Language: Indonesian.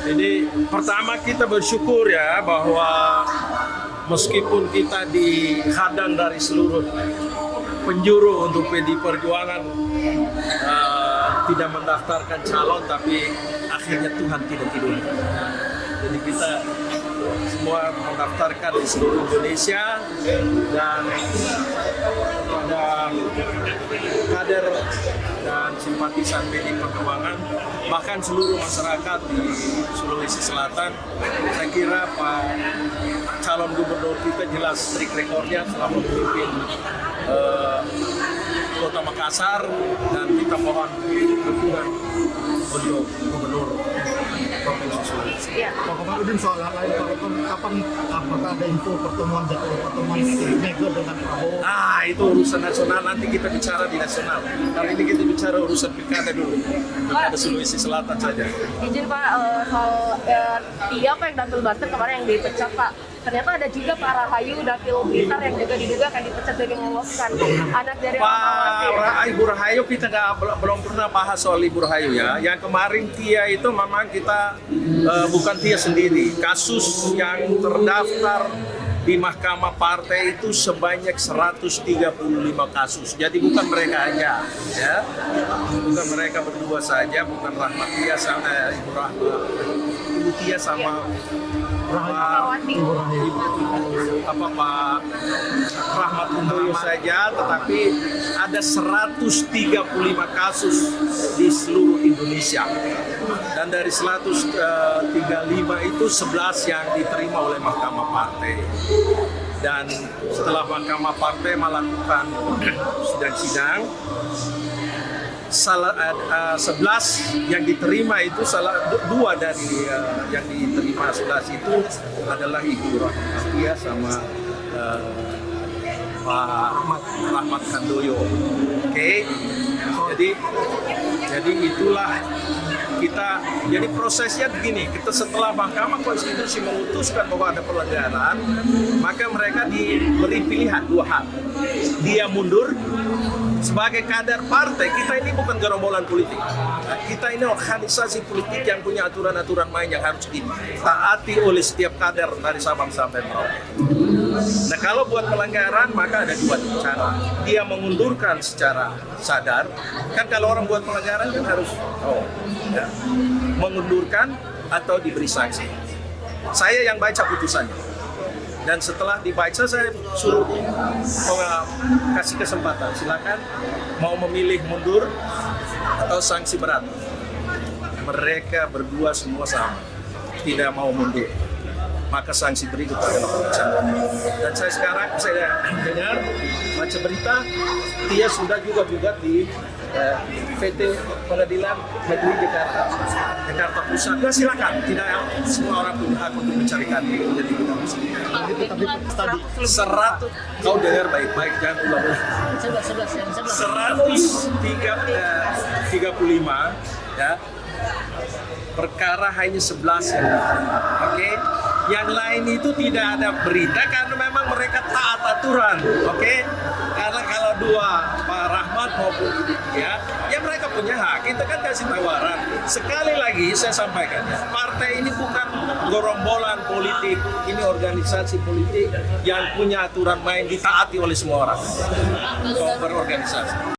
Jadi pertama kita bersyukur ya bahwa meskipun kita dihadang dari seluruh penjuru untuk PDI Perjuangan tidak mendaftarkan calon, tapi akhirnya Tuhan tidak tidur. Jadi kita semua mendaftarkan di seluruh Indonesia, dan pada kader dan simpatisan PDI Perjuangan, bahkan seluruh masyarakat di Sulawesi Selatan, saya kira Pak calon gubernur kita jelas trik rekornya selama memimpin Kota Makassar, dan kita mohon dukungan untuk gubernur Provinsi Sulawesi. Ya. Pak Komarudin, soal hal lain, kapan apakah ada info jadwal pertemuan Mega dengan Prabowo? Itu urusan nasional, nanti kita bicara di nasional. Kali ini kita bicara urusan pilkada dulu, pilkada Sulawesi Selatan saja. Izin Pak, soal Tia Pak yang dapil Banten kemarin yang dipecat Pak. Ternyata ada juga Pak Rahayu dapil Blitar yang juga diduga akan dipecat dari meloloskan anak dari Ibu Rahayu, kita belum pernah bahas soal Ibu Rahayu ya. Yang kemarin Tia itu memang kita bukan Tia sendiri. Kasus yang terdaftar di Mahkamah Partai itu sebanyak 135 kasus. Jadi bukan mereka aja, ya. Bukan mereka berdua saja, bukan Rahmat Tia sama Ibu Tia sama Pak Rahmat Untoyo saja, tetapi ada 135 kasus di seluruh Indonesia. Dan dari 135 itu 11 yang diterima oleh Mahkamah Partai. Dan setelah Mahkamah Partai melakukan sidang-sidang, 11 yang diterima itu dua dari yang diterima 11 itu adalah Ibu Rahmat sama Pak Rahmat Handoyo. Oke. Jadi itulah kita, jadi prosesnya begini, kita setelah Mahkamah Konstitusi memutuskan bahwa ada pelanggaran, maka mereka diberi pilihan dua hal. Dia mundur sebagai kader partai. Kita ini bukan gerombolan politik. Kita ini organisasi politik yang punya aturan-aturan main yang harus ditaati oleh setiap kader dari Sabang sampai Merauke. Nah, kalau buat pelanggaran maka ada dua cara. Dia mengundurkan secara sadar. Kan kalau orang buat pelanggaran kan harus mengundurkan atau diberi sanksi. Saya yang baca putusannya. Dan setelah dibaca saya suruh kasih kesempatan, silakan mau memilih mundur atau sanksi berat. Mereka berdua semua sama, tidak mau mundur. Maka sanksi berikut adalah pemecahan. Dan saya dengar baca berita, Tia sudah juga di PT Pengadilan Negeri Jakarta Pusat. Ya silakan, tidak semua orang punya hak untuk mencarikan itu. Jadi kita mesti. Tadi 100, kau dengar baik-baik, jangan ulang-ulang. 135 ya. Perkara hanya 11 ya. Oke. Yang lain itu tidak ada berita karena memang mereka taat aturan, oke? Karena kalau dua Pak Rahmat maupun Ibu Tia, ya mereka punya hak. Kita kan kasih tawaran. Sekali lagi saya sampaikan, ya, partai ini bukan gerombolan politik, ini organisasi politik yang punya aturan main ditaati oleh semua orang berorganisasi.